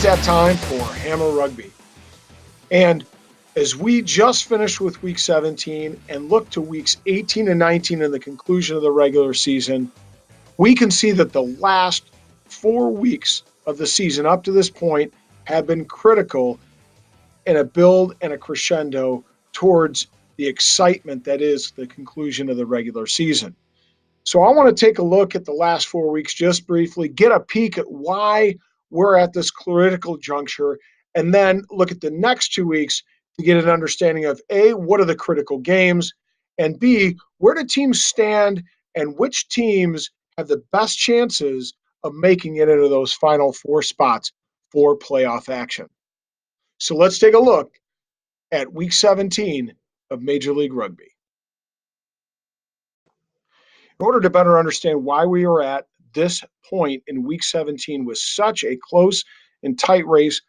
that time for Hammer Rugby. And as we just finished with week 17 and look to weeks 18 and 19 in the conclusion of the regular season, we can see that the last 4 weeks of the season up to this point have been critical in a build and a crescendo towards the excitement that is the conclusion of the regular season. So I want to take a look at the last 4 weeks just briefly, get a peek at why we're at this critical juncture, and then look at the next 2 weeks to get an understanding of A, what are the critical games, and B, where do teams stand and which teams have the best chances of making it into those final 4 spots for playoff action. So let's take a look at week 17 of Major League Rugby. In order to better understand why we are at this point in week 17 with such a close and tight race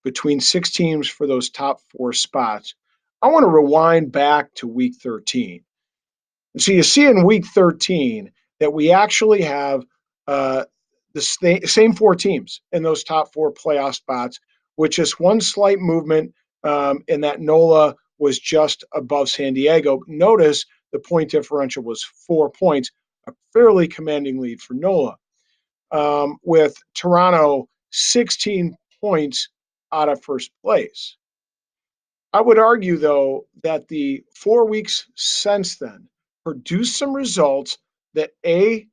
between 6 teams for those top 4 spots, I want to rewind back to week 13. And so you see in week 13 that we actually have the same 4 teams in those top 4 playoff spots, with just one slight movement in that Nola was just above San Diego. Notice the point differential was 4 points, a fairly commanding lead for Nola, with Toronto 16 points out of first place. I would argue, though, that the 4 weeks since then produced some results that A,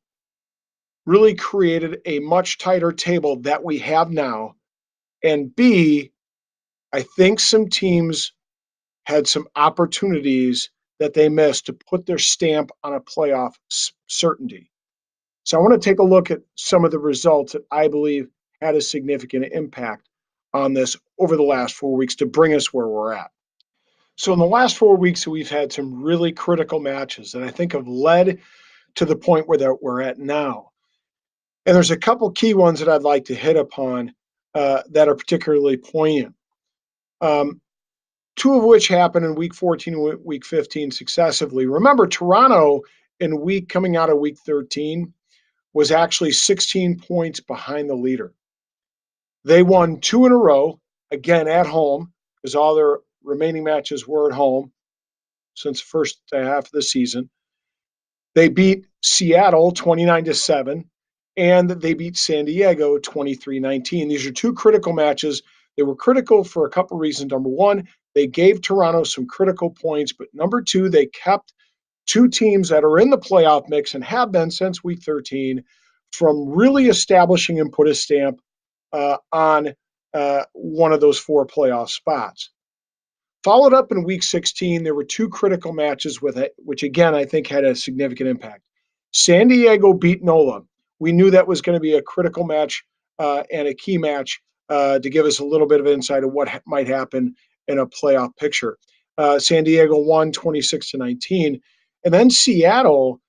really created a much tighter table that we have now, and B, I think some teams had some opportunities that they missed to put their stamp on a playoff certainty. So I want to take a look at some of the results that I believe had a significant impact on this over the last 4 weeks to bring us where we're at. So in the last 4 weeks, we've had some really critical matches that I think have led to the point where we're at now. And there's a couple key ones that I'd like to hit upon that are particularly poignant. 2 of which happened in week 14 and week 15 successively. Remember, Toronto coming out of week 13 was actually 16 points behind the leader. They won 2 in a row, again at home, because all their remaining matches were at home since the first half of the season. They beat Seattle 29-7, and they beat San Diego 23-19. These are 2 critical matches. They were critical for a couple reasons. Number one, they gave Toronto some critical points, but number 2, they kept 2 teams that are in the playoff mix and have been since week 13 from really establishing and put a stamp on one of those 4 playoff spots. Followed up in week 16, there were 2 critical matches with it, which again I think had a significant impact. San Diego beat Nola. We knew that was going to be a critical match and a key match to give us a little bit of insight of what might happen in a playoff picture. San Diego won 26-19. And then Seattle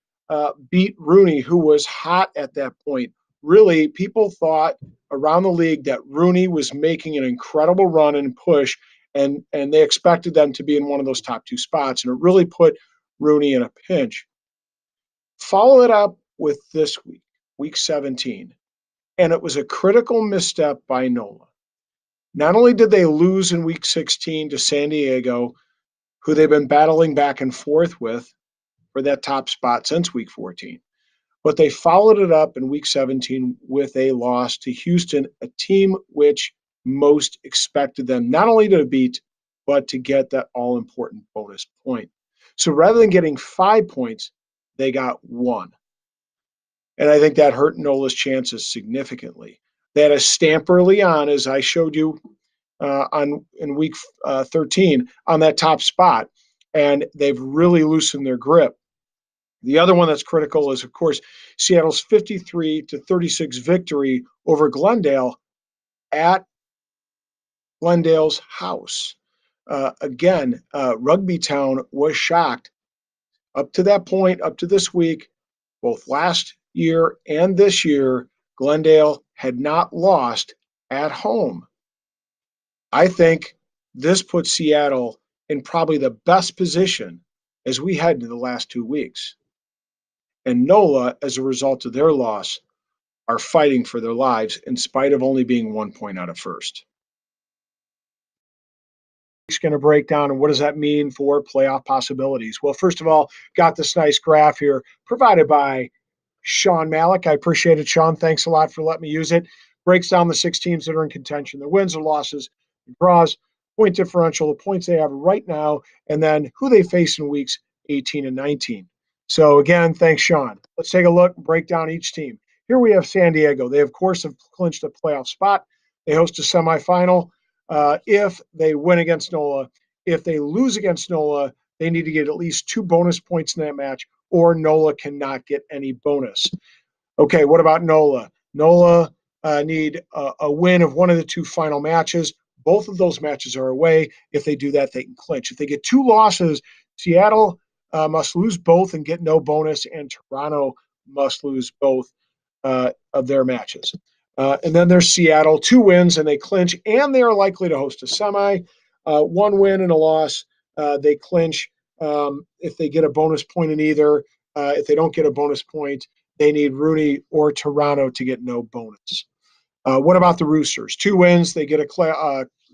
beat Rooney, who was hot at that point. Really, people thought around the league that Rooney was making an incredible run and push, and they expected them to be in one of those top 2 spots. And it really put Rooney in a pinch. Follow it up with this week, week 17. And it was a critical misstep by Nola. Not only did they lose in week 16 to San Diego, who they've been battling back and forth with for that top spot since week 14, but they followed it up in week 17 with a loss to Houston, a team which most expected them not only to beat, but to get that all-important bonus point. So rather than getting 5 points, they got 1. And I think that hurt Nola's chances significantly. They had a stamp early on, as I showed you in week 13, on that top spot, and they've really loosened their grip. The other one that's critical is, of course, Seattle's 53-36 victory over Glendale at Glendale's house. Again, Rugby Town was shocked. Up to that point, up to this week, both last year and this year, Glendale had not lost at home. I think this puts Seattle in probably the best position as we head into the last 2 weeks. And Nola, as a result of their loss, are fighting for their lives in spite of only being 1 point out of first. It's going to break down and what does that mean for playoff possibilities? Well, first of all, got this nice graph here provided by Sean Malik. I appreciate it, Sean. Thanks a lot for letting me use it. Breaks down the 6 teams that are in contention, their wins or losses, draws, point differential, the points they have right now, and then who they face in weeks 18 and 19. So again, thanks, Sean. Let's take a look, break down each team. Here we have San Diego. They, of course, have clinched a playoff spot. They host a semifinal. If they win against Nola, if they lose against Nola, they need to get at least 2 bonus points in that match, or Nola cannot get any bonus. Okay, what about Nola? Nola need a win of one of the 2 final matches. Both of those matches are away. If they do that, they can clinch. If they get 2 losses, Seattle must lose both and get no bonus, and Toronto must lose both of their matches. And then there's Seattle, 2 wins and they clinch, and they are likely to host a semi. 1 win and a loss, they clinch. If they get a bonus point in either, if they don't get a bonus point, they need Rooney or Toronto to get no bonus. What about the Roosters? 2 wins, they get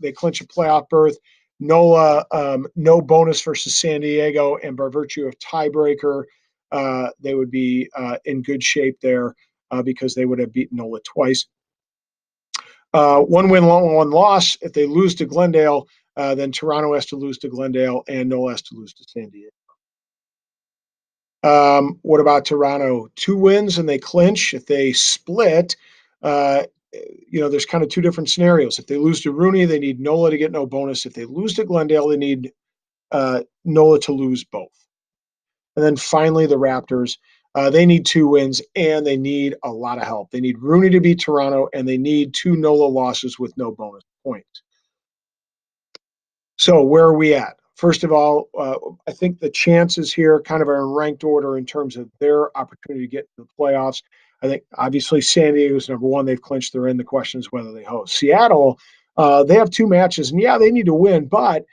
they clinch a playoff berth. Nola, no bonus versus San Diego, and by virtue of tiebreaker, they would be in good shape there because they would have beaten Nola twice. 1 win, 1 loss. If they lose to Glendale, then Toronto has to lose to Glendale, and Nola has to lose to San Diego. What about Toronto? 2 wins and they clinch. If they split, there's kind of 2 different scenarios. If they lose to Rooney, they need Nola to get no bonus. If they lose to Glendale, they need Nola to lose both. And then finally, the Raptors. They need 2 wins and they need a lot of help. They need Rooney to beat Toronto, and they need 2 Nola losses with no bonus points. So where are we at? First of all, I think the chances here kind of are in ranked order in terms of their opportunity to get to the playoffs. I think obviously San Diego's number 1. They've clinched. They're in. The question is whether they host. Seattle, they have 2 matches, and yeah, they need to win. But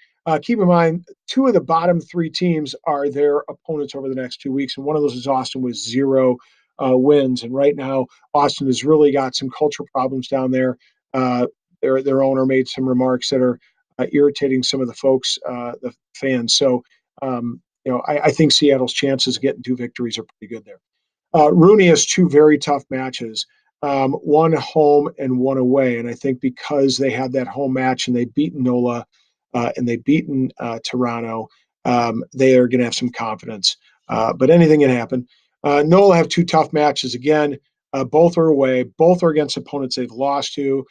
keep in mind, 2 of the bottom 3 teams are their opponents over the next 2 weeks, and one of those is Austin with 0 wins. And right now, Austin has really got some culture problems down there. Their owner made some remarks that are irritating some of the folks, the fans. So, I think Seattle's chances of getting 2 victories are pretty good there. Rooney has 2 very tough matches, 1 home and 1 away. And I think because they had that home match and they've beaten Nola and they've beaten Toronto, they are going to have some confidence. But anything can happen. Nola have 2 tough matches again. Both are away. Both are against opponents they've lost to.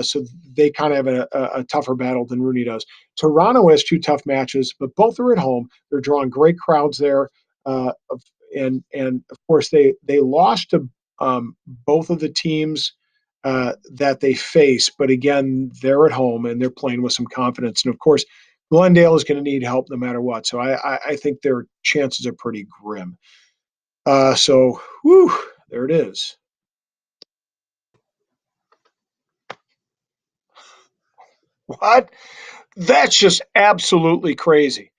So they kind of have a tougher battle than Rooney does. Toronto has 2 tough matches, but both are at home. They're drawing great crowds there. And of course, they lost to both of the teams that they face. But again, they're at home and they're playing with some confidence. And of course, Glendale is going to need help no matter what. So I think their chances are pretty grim. So there it is. What? That's just absolutely crazy.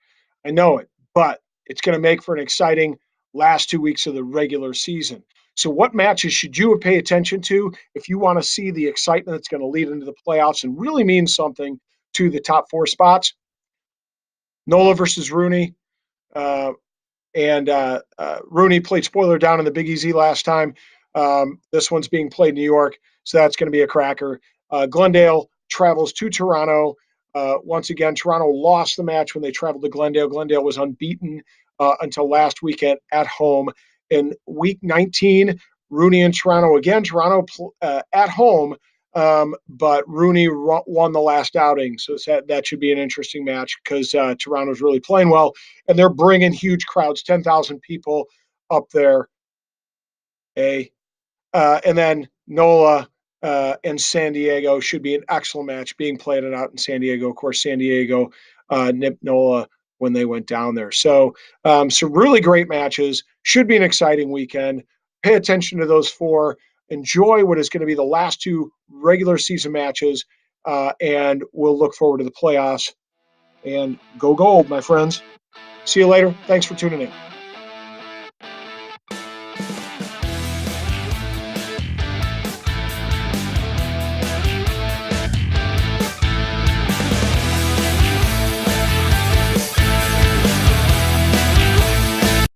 I know it, but it's going to make for an exciting last 2 weeks of the regular season. So, what matches should you pay attention to if you want to see the excitement that's going to lead into the playoffs and really mean something to the top 4 spots? Nola versus Rooney. And Rooney played spoiler down in the Big Easy last time. This one's being played in New York, so that's going to be a cracker. Glendale travels to Toronto. Once again, Toronto lost the match when they traveled to Glendale. Glendale was unbeaten until last weekend at home. In week 19, Rooney and Toronto again. Toronto at home, but Rooney won the last outing. So that should be an interesting match because Toronto's really playing well, and they're bringing huge crowds, 10,000 people up there. And then Nola and San Diego should be an excellent match being played out in San Diego. Of course, San Diego nipped Nola when they went down there. So some really great matches. Should be an exciting weekend. Pay attention to those 4. Enjoy what is going to be the last 2 regular season matches, and we'll look forward to the playoffs. And go gold, my friends. See you later. Thanks for tuning in.